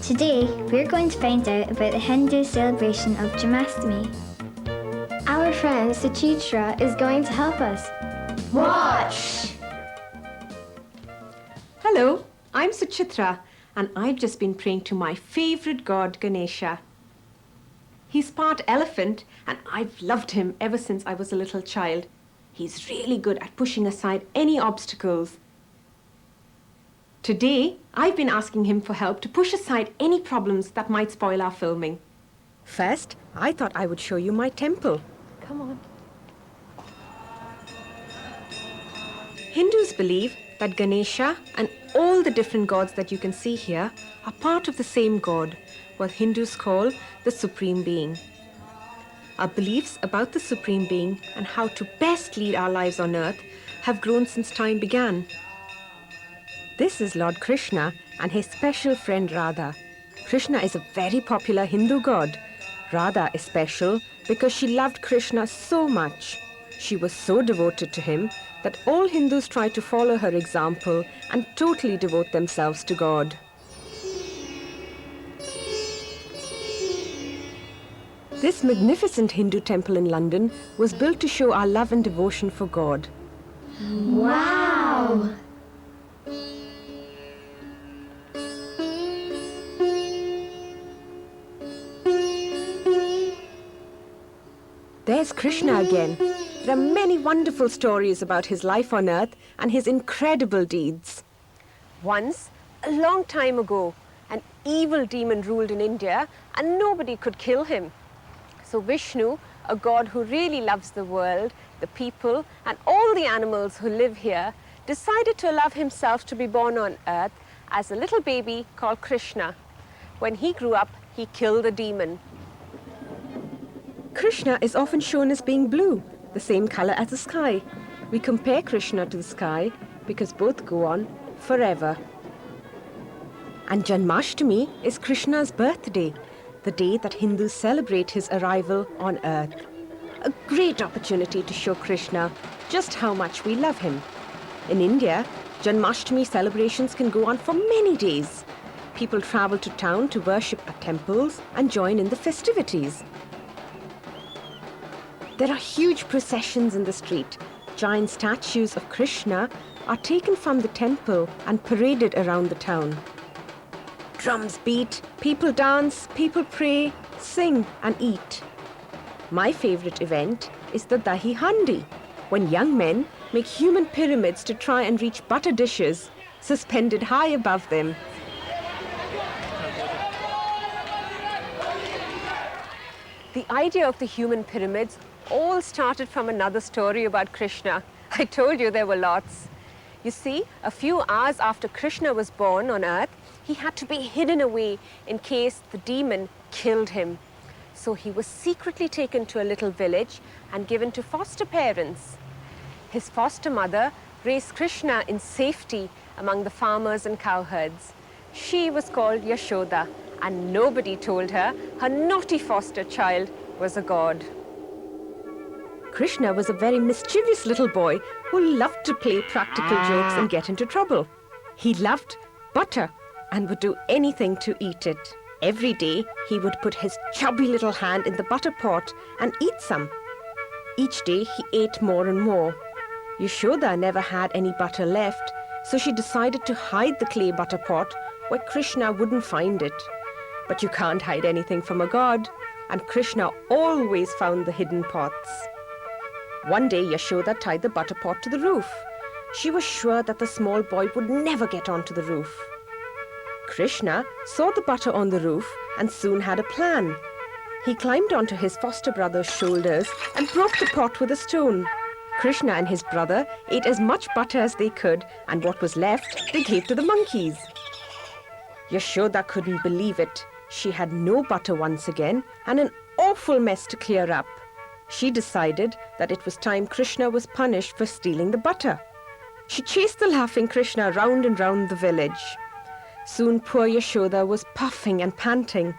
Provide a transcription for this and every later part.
Today, we're going to find out about the Hindu celebration of Janmashtami. Our friend Suchitra is going to help us. Watch! Hello, I'm Suchitra, and I've just been praying to my favorite god, Ganesha. He's part elephant, and I've loved him ever since I was a little child. He's really good at pushing aside any obstacles. Today, I've been asking him for help to push aside any problems that might spoil our filming. First, I thought I would show you my temple. Come on. Hindus believe that Ganesha and all the different gods that you can see here are part of the same god, what Hindus call the Supreme Being. Our beliefs about the Supreme Being and how to best lead our lives on earth have grown since time began. This is Lord Krishna and his special friend Radha. Krishna is a very popular Hindu god. Radha is special because she loved Krishna so much. She was so devoted to him that all Hindus try to follow her example and totally devote themselves to God. This magnificent Hindu temple in London was built to show our love and devotion for God. Wow! There's Krishna again. There are many wonderful stories about his life on earth and his incredible deeds. Once, a long time ago, an evil demon ruled in India and nobody could kill him. So Vishnu, a god who really loves the world, the people, and all the animals who live here, decided to allow himself to be born on earth as a little baby called Krishna. When he grew up, he killed the demon. Krishna is often shown as being blue, the same color as the sky. We compare Krishna to the sky because both go on forever. And Janmashtami is Krishna's birthday, the day that Hindus celebrate his arrival on earth. A great opportunity to show Krishna just how much we love him. In India, Janmashtami celebrations can go on for many days. People travel to town to worship at temples and join in the festivities. There are huge processions in the street. Giant statues of Krishna are taken from the temple and paraded around the town. Drums beat, people dance, people pray, sing and eat. My favorite event is the Dahi Handi, when young men make human pyramids to try and reach butter dishes suspended high above them. The idea of the human pyramids all started from another story about Krishna. I told you there were lots. You see, a few hours after Krishna was born on earth, he had to be hidden away in case the demon killed him. So he was secretly taken to a little village and given to foster parents. His foster mother raised Krishna in safety among the farmers and cowherds. She was called Yashoda, and nobody told her her naughty foster child was a god. Krishna was a very mischievous little boy who loved to play practical jokes and get into trouble. He loved butter and would do anything to eat it. Every day, he would put his chubby little hand in the butter pot and eat some. Each day, he ate more and more. Yashoda never had any butter left, so she decided to hide the clay butter pot where Krishna wouldn't find it. But you can't hide anything from a god, and Krishna always found the hidden pots. One day, Yashoda tied the butter pot to the roof. She was sure that the small boy would never get onto the roof. Krishna saw the butter on the roof and soon had a plan. He climbed onto his foster brother's shoulders and broke the pot with a stone. Krishna and his brother ate as much butter as they could, and what was left they gave to the monkeys. Yashoda couldn't believe it. She had no butter once again and an awful mess to clear up. She decided that it was time Krishna was punished for stealing the butter. She chased the laughing Krishna round and round the village. Soon poor Yashoda was puffing and panting.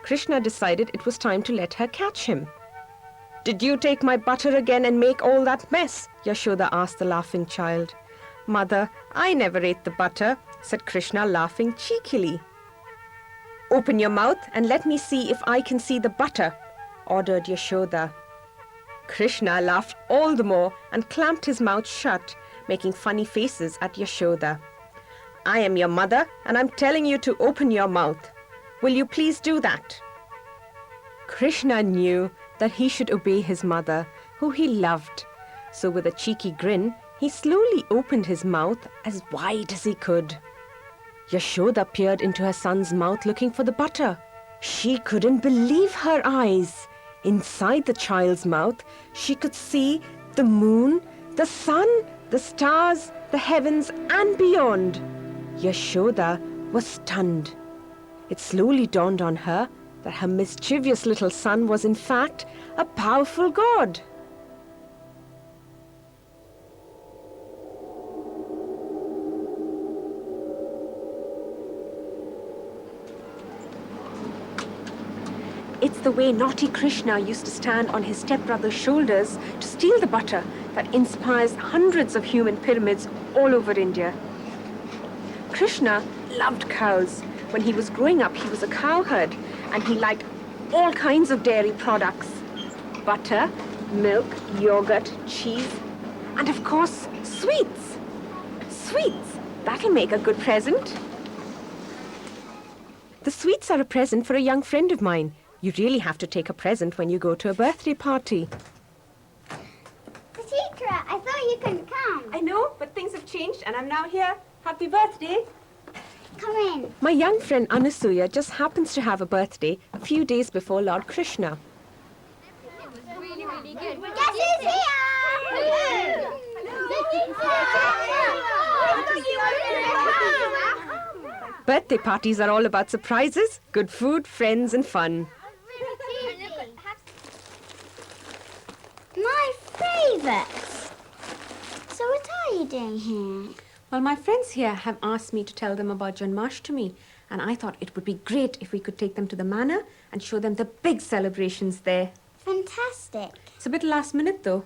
Krishna decided it was time to let her catch him. "Did you take my butter again and make all that mess?" Yashoda asked the laughing child. Mother, I never ate the butter, said Krishna, laughing cheekily. Open your mouth and let me see if I can see the butter, ordered Yashoda. Krishna laughed all the more and clamped his mouth shut, making funny faces at Yashoda. I am your mother and I'm telling you to open your mouth. Will you please do that? Krishna knew that he should obey his mother, who he loved. So with a cheeky grin, he slowly opened his mouth as wide as he could. Yashoda peered into her son's mouth looking for the butter. She couldn't believe her eyes. Inside the child's mouth, she could see the moon, the sun, the stars, the heavens, and beyond. Yashoda was stunned. It slowly dawned on her that her mischievous little son was in fact a powerful god. It's the way naughty Krishna used to stand on his stepbrother's shoulders to steal the butter that inspires hundreds of human pyramids all over India. Krishna loved cows. When he was growing up, he was a cowherd and he liked all kinds of dairy products. Butter, milk, yogurt, cheese, and of course, sweets. Sweets, that'll make a good present. The sweets are a present for a young friend of mine. You really have to take a present when you go to a birthday party. Suchitra, I thought you couldn't come. I know, but things have changed and I'm now here. Happy birthday. Come in. My young friend Anasuya just happens to have a birthday a few days before Lord Krishna. Guess who's here? Birthday parties are all about surprises, good food, friends and fun. My favourites. So what are you doing here? Well, my friends here have asked me to tell them about Janmashtami, and I thought it would be great if we could take them to the manor and show them the big celebrations there. Fantastic. It's a bit last minute though.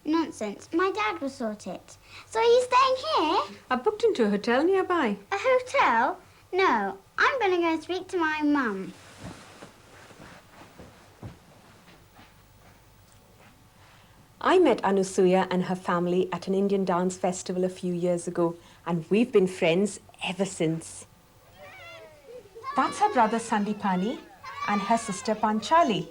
Nonsense. My dad will sort it. So are you staying here? I booked into a hotel nearby. A hotel? No. I'm going to go and speak to my mum. I met Anusuya and her family at an Indian dance festival a few years ago, and we've been friends ever since. That's her brother Sandipani and her sister Panchali.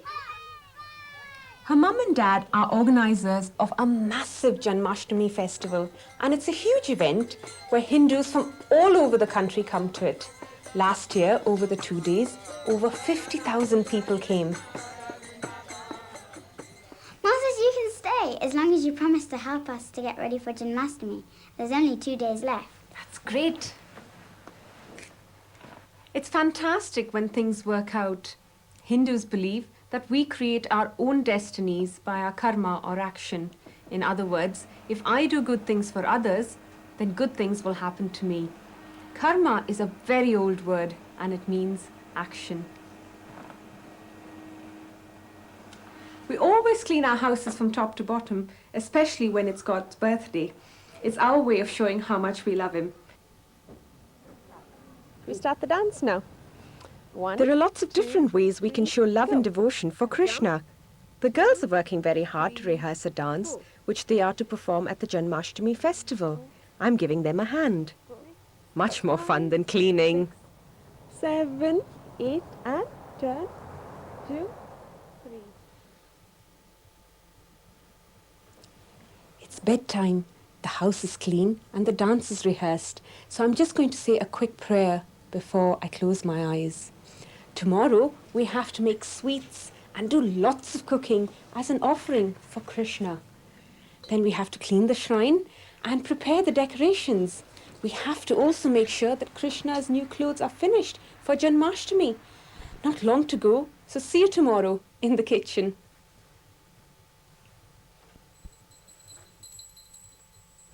Her mum and dad are organisers of a massive Janmashtami festival, and it's a huge event where Hindus from all over the country come to it. Last year, over the 2 days, over 50,000 people came. Mom says you can stay as long as you promise to help us to get ready for Janmashtami. There's only 2 days left. That's great. It's fantastic when things work out. Hindus believe that we create our own destinies by our karma or action. In other words, if I do good things for others, then good things will happen to me. Karma is a very old word and it means action. We always clean our houses from top to bottom, especially when it's God's birthday. It's our way of showing how much we love him. We start the dance now. There are lots of different ways we can show love and devotion for Krishna. The girls are working very hard to rehearse a dance, which they are to perform at the Janmashtami festival. I'm giving them a hand. Much more fun than cleaning. 7, 8, and turn, 2, 3. It's bedtime. The house is clean and the dance is rehearsed. So I'm just going to say a quick prayer before I close my eyes. Tomorrow we have to make sweets and do lots of cooking as an offering for Krishna. Then we have to clean the shrine and prepare the decorations. We have to also make sure that Krishna's new clothes are finished for Janmashtami. Not long to go, so see you tomorrow in the kitchen.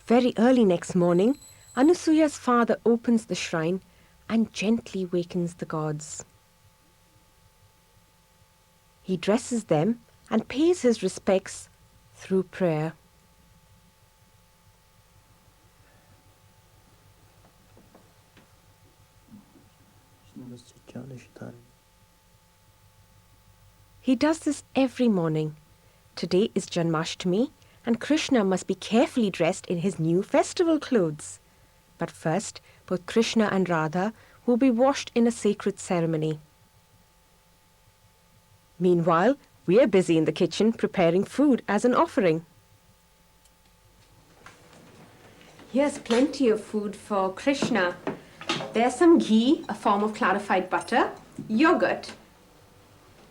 Very early next morning, Anusuya's father opens the shrine and gently wakens the gods. He dresses them and pays his respects through prayer. He does this every morning. Today is Janmashtami, and Krishna must be carefully dressed in his new festival clothes. But first, both Krishna and Radha will be washed in a sacred ceremony. Meanwhile, we are busy in the kitchen preparing food as an offering. Here's plenty of food for Krishna. There's some ghee, a form of clarified butter, yogurt,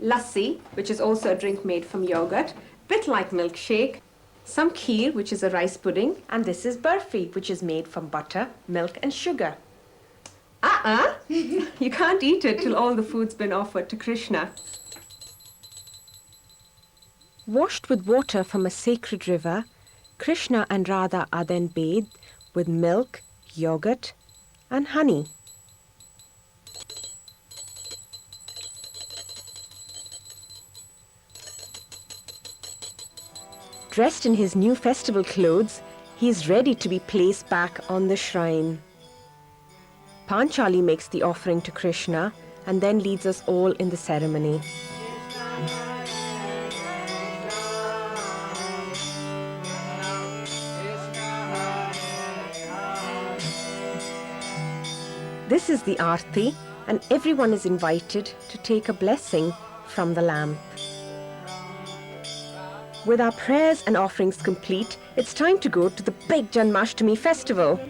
lassi, which is also a drink made from yogurt, bit like milkshake, some kheer, which is a rice pudding, and this is barfi, which is made from butter, milk and sugar. You can't eat it till all the food's been offered to Krishna. Washed with water from a sacred river, Krishna and Radha are then bathed with milk, yogurt and honey. Dressed in his new festival clothes, he is ready to be placed back on the shrine. Panchali makes the offering to Krishna and then leads us all in the ceremony. This is the Aarti, and everyone is invited to take a blessing from the lamp. With our prayers and offerings complete, it's time to go to the big Janmashtami festival.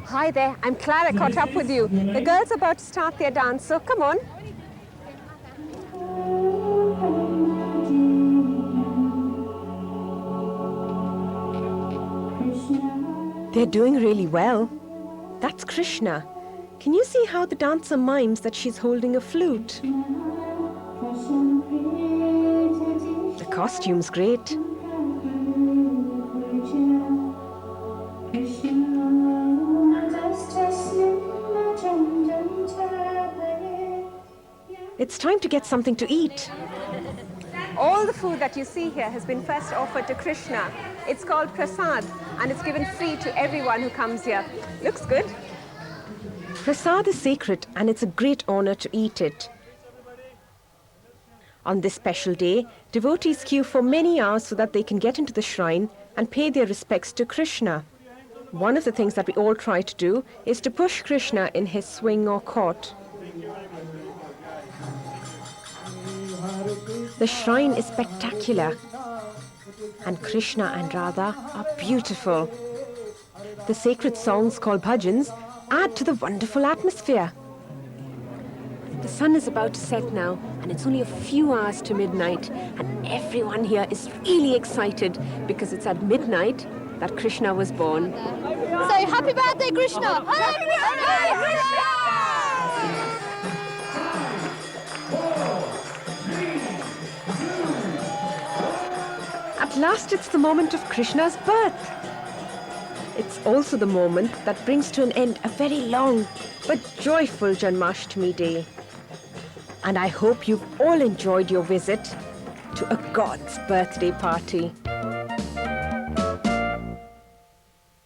Hi there, I'm Clara, caught up with you. The girls are about to start their dance, so come on. They're doing really well. That's Krishna. Can you see how the dancer mimes that she's holding a flute? The costume's great. It's time to get something to eat. All the food that you see here has been first offered to Krishna. It's called prasad and it's given free to everyone who comes here. Looks good. Prasad is sacred and it's a great honor to eat it. On this special day, devotees queue for many hours so that they can get into the shrine and pay their respects to Krishna. One of the things that we all try to do is to push Krishna in his swing or cot. The shrine is spectacular, and Krishna and Radha are beautiful. The sacred songs called bhajans add to the wonderful atmosphere. The sun is about to set now, and it's only a few hours to midnight, and everyone here is really excited because it's at midnight that Krishna was born. So, happy birthday, Krishna! Happy birthday, Krishna! At last, it's the moment of Krishna's birth. It's also the moment that brings to an end a very long but joyful Janmashtami day. And I hope you've all enjoyed your visit to a God's birthday party.